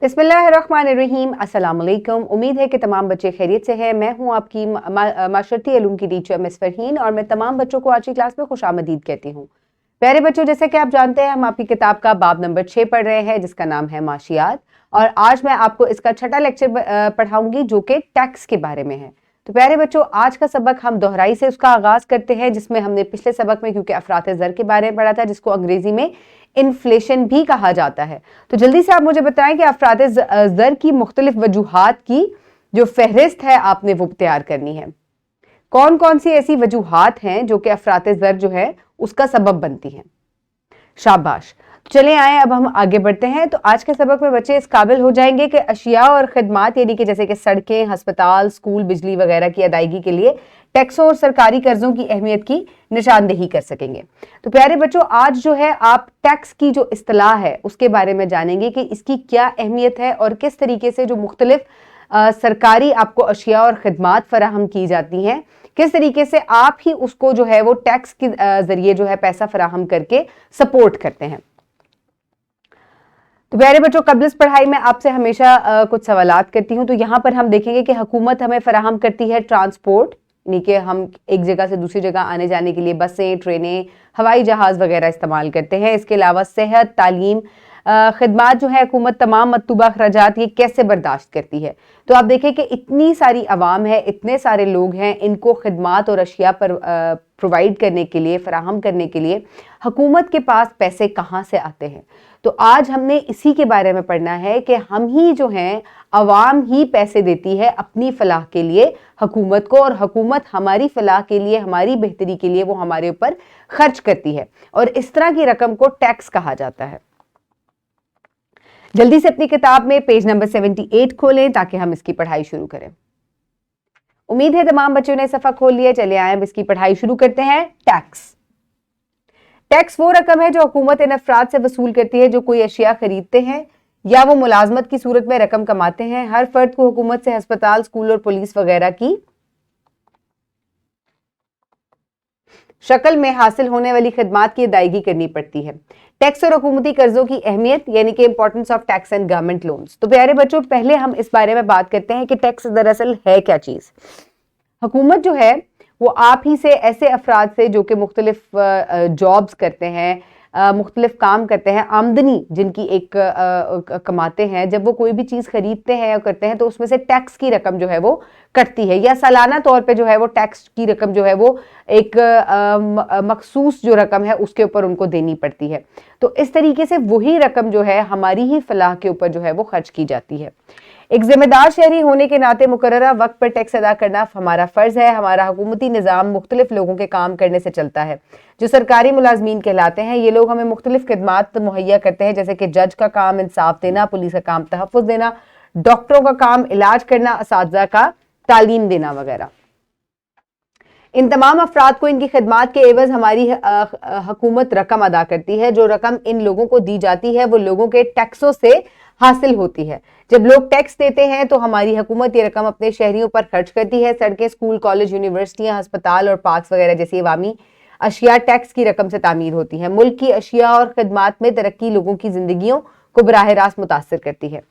बिस्मिल्लाहिर्रहमानिर्रहीम। अस्सलाम वालेकुम। उम्मीद है कि तमाम बच्चे खैरियत से हैं। मैं हूं आपकी माशरती इल्म की टीचर मिस फरहीन और मैं तमाम बच्चों को आज की क्लास में खुशामदीद कहती हूं। प्यारे बच्चों, जैसे कि आप जानते हैं हम आपकी किताब का बाब नंबर 6 पढ़ रहे हैं जिसका नाम है माशियात, और आज मैं आपको इसका छठा लेक्चर पढ़ाऊंगी जो कि टैक्स के बारे में है। तो प्यारे बच्चों, आज का सबक हम दोहराई से उसका आगाज करते हैं जिसमें हमने पिछले सबक में क्योंकि अफरात ज़र के बारे में पढ़ा था जिसको अंग्रेजी में इन्फ्लेशन भी कहा जाता है। तो जल्दी से आप मुझे बताएं कि अफरात ज़र की मुख्तलिफ वजूहात की जो फहरिस्त है आपने वो तैयार करनी है। कौन कौन सी ऐसी वजूहात हैं जो कि अफरात ज़र जो है उसका सबब बनती हैं। शाबाश। चले आए, अब हम आगे बढ़ते हैं। तो आज के सबक में बच्चे इस काबिल हो जाएंगे कि अशिया और खदमात यानी कि जैसे कि सड़कें, हस्पताल, स्कूल, बिजली वगैरह की अदायगी के लिए टैक्सों और सरकारी कर्जों की अहमियत की निशानदेही कर सकेंगे। तो प्यारे बच्चों, आज जो है आप टैक्स की जो इस्तिलाह है उसके बारे में जानेंगे कि इसकी क्या अहमियत है और किस तरीके से जो मुख्तलिफ सरकारी आपको अशिया और खदमात फराहम की जाती हैं, किस तरीके से आप ही उसको जो है वो टैक्स के जरिए जो है पैसा फराहम करके सपोर्ट करते हैं। तो प्यारे बच्चों, कब्ल इस पढ़ाई में आपसे हमेशा कुछ सवालात करती हूँ। तो यहाँ पर हम देखेंगे कि हुकूमत हमें फराहम करती है ट्रांसपोर्ट, यानी कि हम एक जगह से दूसरी जगह आने जाने के लिए बसें, ट्रेनें, हवाई जहाज़ वगैरह इस्तेमाल करते हैं। इसके अलावा सेहत, तालीम, खदमात जो है हुकूमत तमाम मतलूबा अखराजात ये कैसे बर्दाश्त करती है। तो आप देखें कि इतनी सारी आवाम है, इतने सारे लोग हैं, इनको खदमात और अशिया पर प्रोवाइड करने के लिए, फराहम करने के लिए हुकूमत के पास पैसे कहाँ से आते हैं। तो आज हमने इसी के बारे में पढ़ना है कि हम ही जो हैं अवाम ही पैसे देती है अपनी फलाह के लिए हुकूमत को, और हुकूमत हमारी फलाह के लिए, हमारी बेहतरी के लिए वो हमारे ऊपर खर्च करती है, और इस तरह की रकम को टैक्स कहा जाता है। जल्दी से अपनी किताब में पेज नंबर 78 खोलें ताकि हम इसकी पढ़ाई शुरू करें। उम्मीद है तमाम बच्चों ने सफ़ा खोल लिया। चले आए, अब इसकी पढ़ाई शुरू करते हैं। टैक्स। टैक्स वो रकम है जो हुकूमत इन अफराद से वसूल करती है जो कोई अशिया खरीदते हैं या वो मुलाजमत की सूरत में रकम कमाते हैं। हर फर्द को हुकूमत से हस्पताल, स्कूल और पुलिस वगैरह की शक्ल में हासिल होने वाली खदमात की अदायगी करनी पड़ती है। टैक्स और हुकूमती कर्जों की अहमियत यानी कि importance of tax and government loans. तो प्यारे बच्चों, पहले हम इस बारे में बात करते हैं कि टैक्स दरअसल है क्या चीज। हुकूमत जो है वो आप ही से ऐसे अफराद से जो कि मुख्तलिफ जॉब्स करते हैं, मुख्तलिफ काम करते हैं, आमदनी जिनकी एक कमाते हैं, जब वो कोई भी चीज़ खरीदते हैं या करते हैं तो उसमें से टैक्स की रकम जो है वो कटती है, या सालाना तौर पे जो है वो टैक्स की रकम जो है वो एक मखसूस जो रकम है उसके ऊपर उनको देनी पड़ती है। तो इस तरीके से वही रकम जो है हमारी ही फलाह के ऊपर जो है वो खर्च की जाती है। एक जिम्मेदार शहरी होने के नाते मुकर्ररा वक्त पर टैक्स अदा करना हमारा फर्ज है। हमारा हुकूमती निज़ाम मुख्तलिफ लोगों के काम करने से चलता है जो सरकारी मुलाजमीन कहलाते हैं। ये लोग हमें मुख्तलिफ खदमात मुहैया करते हैं, जैसे कि जज का काम इंसाफ देना, पुलिस का काम तहफ़्फ़ुज़ देना, डॉक्टरों का काम इलाज करना, असातिज़ा का तालीम देना वगैरह। इन तमाम अफराद को इनकी खदमात के एवज हमारी हुकूमत रकम अदा करती है। जो रकम इन लोगों को दी जाती है वो लोगों के टैक्सों से हासिल होती है। जब लोग टैक्स देते हैं तो हमारी हुकूमत ये रकम अपने शहरियों पर खर्च करती है। सड़कें, स्कूल, कॉलेज, यूनिवर्सिटियां, अस्पताल और पार्क्स वगैरह जैसी अवामी अशिया टैक्स की रकम से तामीर होती हैं। मुल्क की अशिया और खदमात में तरक्की लोगों की जिंदगियों को बराह रास्त मुतासर करती है।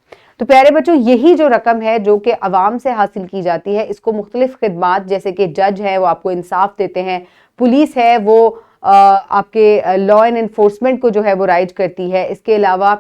तो प्यारे बच्चों, यही जो रकम है जो कि अवाम से हासिल की जाती है, इसको मुख्तलिफ खदमात जैसे कि जज है वो आपको इंसाफ देते हैं, पुलिस है वो आपके लॉ एंड एनफोर्समेंट को जो है वो राइज करती है, इसके अलावा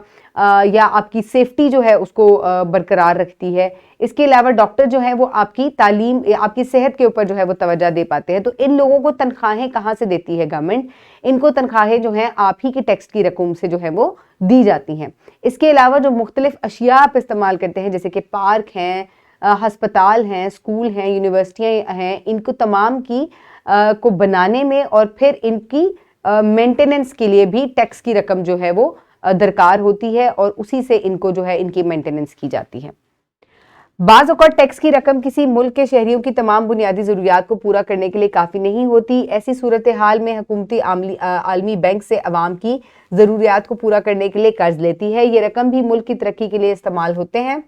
या आपकी सेफ्टी जो है उसको बरकरार रखती है। इसके अलावा डॉक्टर जो है वो आपकी तालीम, आपकी सेहत के ऊपर जो है वो तवज्जो दे पाते हैं। तो इन लोगों को तनख्वाहें कहाँ से देती है गवर्नमेंट? इनको तनख्वाहें जो हैं आप ही की टैक्स की रकम से जो है वो दी जाती हैं। इसके अलावा जो मुख्तलिफ अशिया आप इस्तेमाल करते हैं जैसे कि पार्क हैं, हस्पताल हैं, स्कूल हैं, यूनिवर्सिटियाँ हैं, इनको तमाम की को बनाने में और फिर इनकी मेंटेनेंस के लिए भी टैक्स की रकम जो है वो दरकार होती है, और उसी से इनको जो है इनकी मेंटेनेंस की जाती है। बाज़ औक़ात टैक्स की रकम किसी मुल्क के शहरियों की तमाम बुनियादी ज़रूरियात को पूरा करने के लिए काफ़ी नहीं होती। ऐसी सूरत हाल में हुकूमती आलमी बैंक से अवाम की ज़रूरियात को पूरा करने के लिए कर्ज लेती है। ये रकम भी मुल्क की तरक्की के लिए इस्तेमाल होते हैं।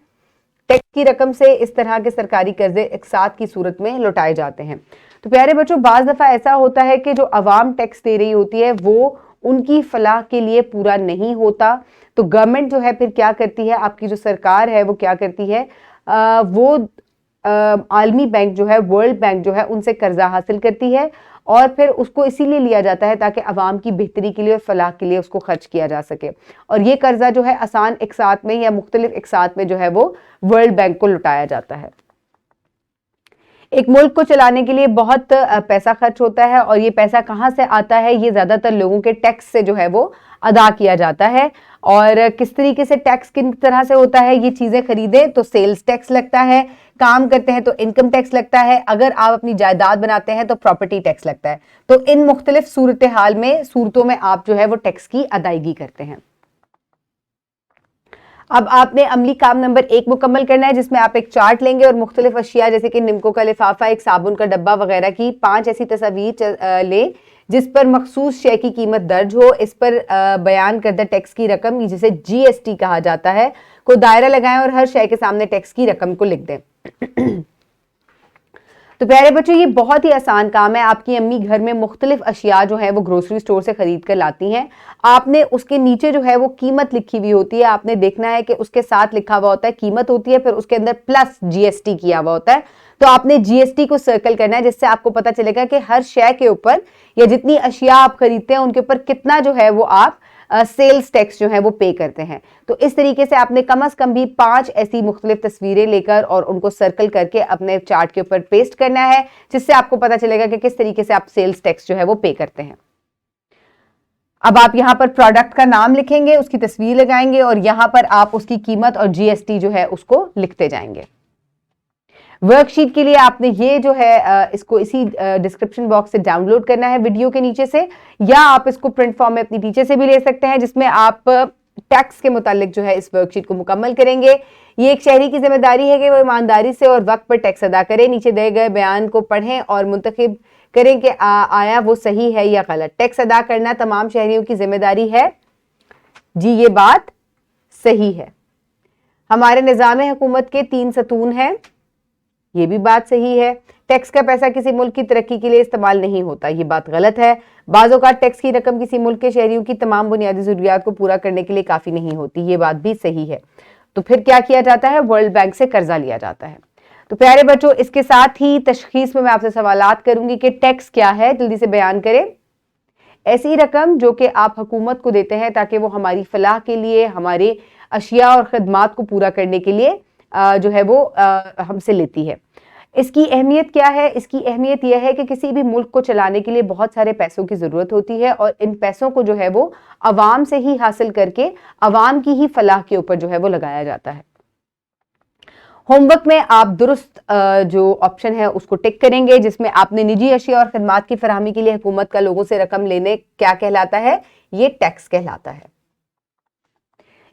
टैक्स की रकम से इस तरह के सरकारी कर्जे एक साथ की सूरत में लौटाए जाते हैं। तो प्यारे बच्चों, बाज़ दफ़ा ऐसा होता है कि जो अवाम टैक्स दे रही होती है वो उनकी फलाह के लिए पूरा नहीं होता, تو گورنمنٹ جو ہے پھر کیا کرتی ہے, آپ کی جو سرکار ہے وہ کیا کرتی ہے, وہ عالمی بینک جو ہے, ورلڈ بینک جو ہے, ان سے قرضہ حاصل کرتی ہے اور پھر اس کو اسی لیے لیا جاتا ہے تاکہ عوام کی بہتری کے لیے اور فلاح کے لیے اس کو خرچ کیا جا سکے. اور یہ قرضہ جو ہے آسان اقساط میں یا مختلف اقساط میں جو ہے وہ ورلڈ بینک کو لٹایا جاتا ہے. ایک ملک کو چلانے کے لیے بہت پیسہ خرچ ہوتا ہے, اور یہ پیسہ کہاں سے آتا ہے؟ یہ زیادہ تر لوگوں کے ٹیکس سے جو ہے وہ ادا کیا جاتا ہے. اور کس طریقے سے ٹیکس کن طرح سے ہوتا ہے؟ یہ چیزیں خریدیں تو سیلز ٹیکس لگتا ہے, کام کرتے ہیں تو انکم ٹیکس لگتا ہے, اگر آپ اپنی جائیداد بناتے ہیں تو پراپرٹی ٹیکس لگتا ہے. تو ان مختلف صورتوں میں آپ جو ہے وہ ٹیکس کی ادائیگی کرتے ہیں. اب آپ نے عملی کام نمبر 1 مکمل کرنا ہے, جس میں آپ ایک چارٹ لیں گے اور مختلف اشیاء جیسے کہ نمکو کا لفافہ, ایک صابن کا ڈبہ وغیرہ کی 5 ایسی تصاویر لیں جس پر مخصوص شے کی قیمت درج ہو, اس پر بیان کردہ ٹیکس کی رقم جسے جی ایس ٹی کہا جاتا ہے کو دائرہ لگائیں اور ہر شے کے سامنے ٹیکس کی رقم کو لکھ دیں. تو پیارے بچوں, یہ بہت ہی آسان کام ہے. آپ کی امی گھر میں مختلف اشیاء جو ہے وہ گروسری سٹور سے خرید کر لاتی ہیں. آپ نے اس کے نیچے جو ہے وہ قیمت لکھی ہوئی ہوتی ہے, آپ نے دیکھنا ہے کہ اس کے ساتھ لکھا ہوا ہوتا ہے قیمت ہوتی ہے, پھر اس کے اندر پلس جی ایس ٹی کیا ہوا ہوتا ہے. تو آپ نے جی ایس ٹی کو سرکل کرنا ہے, جس سے آپ کو پتا چلے گا کہ ہر شے کے اوپر یا جتنی اشیاء آپ خریدتے ہیں ان کے اوپر کتنا جو ہے وہ آپ سیلز ٹیکس جو ہے وہ پے کرتے ہیں. تو اس طریقے سے آپ نے کم از کم بھی 5 ایسی مختلف تصویریں لے کر اور ان کو سرکل کر کے اپنے چارٹ کے اوپر پیسٹ کرنا ہے, جس سے آپ کو پتا چلے گا کہ کس طریقے سے آپ سیلز ٹیکس جو ہے وہ پے کرتے ہیں. اب آپ یہاں پر پروڈکٹ کا نام لکھیں گے, اس کی تصویر لگائیں گے اور یہاں پر آپ اس کی قیمت اور جی ایس ٹی جو ہے اس کو لکھتے جائیں گے. ورک شیٹ کے لیے آپ نے یہ جو ہے اس کو اسی ڈسکرپشن باکس سے ڈاؤن لوڈ کرنا ہے ویڈیو کے نیچے سے, یا آپ اس کو پرنٹ فارم میں اپنی ٹیچر سے بھی لے سکتے ہیں, جس میں آپ ٹیکس کے متعلق جو ہے اس ورک شیٹ کو مکمل کریں گے. یہ ایک شہری کی ذمہ داری ہے کہ وہ ایمانداری سے اور وقت پر ٹیکس ادا کرے. نیچے دے گئے بیان کو پڑھیں اور منتخب کریں کہ آیا وہ صحیح ہے یا غلط. ٹیکس ادا کرنا تمام شہریوں کی ذمہ داری ہے. جی یہ بات صحیح ہے. ہمارے نظام حکومت کے 3 ستون ہیں. یہ بھی بات صحیح ہے. ٹیکس کا پیسہ کسی ملک کی ترقی کے لیے استعمال نہیں ہوتا. یہ بات غلط ہے. بعض اوقات ٹیکس کی رقم کسی ملک کے شہریوں کی تمام بنیادی ضروریات کو پورا کرنے کے لیے کافی نہیں ہوتی. یہ بات بھی صحیح ہے. تو پھر کیا کیا جاتا ہے؟ ورلڈ بینک سے قرضہ لیا جاتا ہے. تو پیارے بچوں, اس کے ساتھ ہی تشخیص میں آپ سے سوالات کروں گی کہ ٹیکس کیا ہے, جلدی سے بیان کریں. ایسی رقم جو کہ آپ حکومت کو دیتے ہیں تاکہ وہ ہماری فلاح کے لیے, ہمارے اشیاء اور خدمات کو پورا کرنے کے لیے جو ہے وہ ہم سے لیتی ہے. اس کی اہمیت کیا ہے؟ اس کی اہمیت یہ ہے کہ کسی بھی ملک کو چلانے کے لیے بہت سارے پیسوں کی ضرورت ہوتی ہے, اور ان پیسوں کو جو ہے وہ عوام سے ہی حاصل کر کے عوام کی ہی فلاح کے اوپر جو ہے وہ لگایا جاتا ہے. ہوم ورک میں آپ درست جو آپشن ہے اس کو ٹک کریں گے, جس میں آپ نے نجی اشیاء اور خدمات کی فراہمی کے لیے حکومت کا لوگوں سے رقم لینے کیا کہلاتا ہے؟ یہ ٹیکس کہلاتا ہے.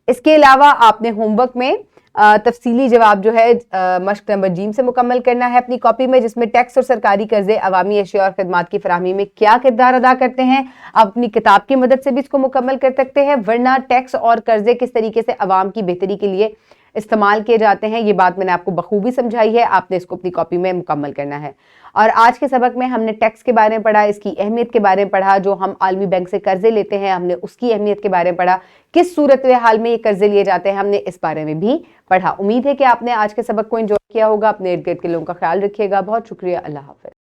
اس کے علاوہ آپ نے ہوم ورک میں تفصیلی جواب جو ہے مشق نمبر ج سے مکمل کرنا ہے اپنی کاپی میں, جس میں ٹیکس اور سرکاری قرضے عوامی اشیاء اور خدمات کی فراہمی میں کیا کردار ادا کرتے ہیں. آپ اپنی کتاب کی مدد سے بھی اس کو مکمل کر سکتے ہیں, ورنہ ٹیکس اور قرضے کس طریقے سے عوام کی بہتری کے لیے استعمال کیے جاتے ہیں, یہ بات میں نے آپ کو بخوبی سمجھائی ہے. آپ نے اس کو اپنی کاپی میں مکمل کرنا ہے. اور آج کے سبق میں ہم نے ٹیکس کے بارے میں پڑھا, اس کی اہمیت کے بارے میں پڑھا, جو ہم عالمی بینک سے قرضے لیتے ہیں ہم نے اس کی اہمیت کے بارے میں پڑھا, کس صورتحال میں یہ قرضے لیے جاتے ہیں ہم نے اس بارے میں بھی پڑھا. امید ہے کہ آپ نے آج کے سبق کو انجوائے کیا ہوگا. اپنے ارد گرد کے لوگوں کا خیال رکھیے گا. بہت شکریہ. اللہ حافظ.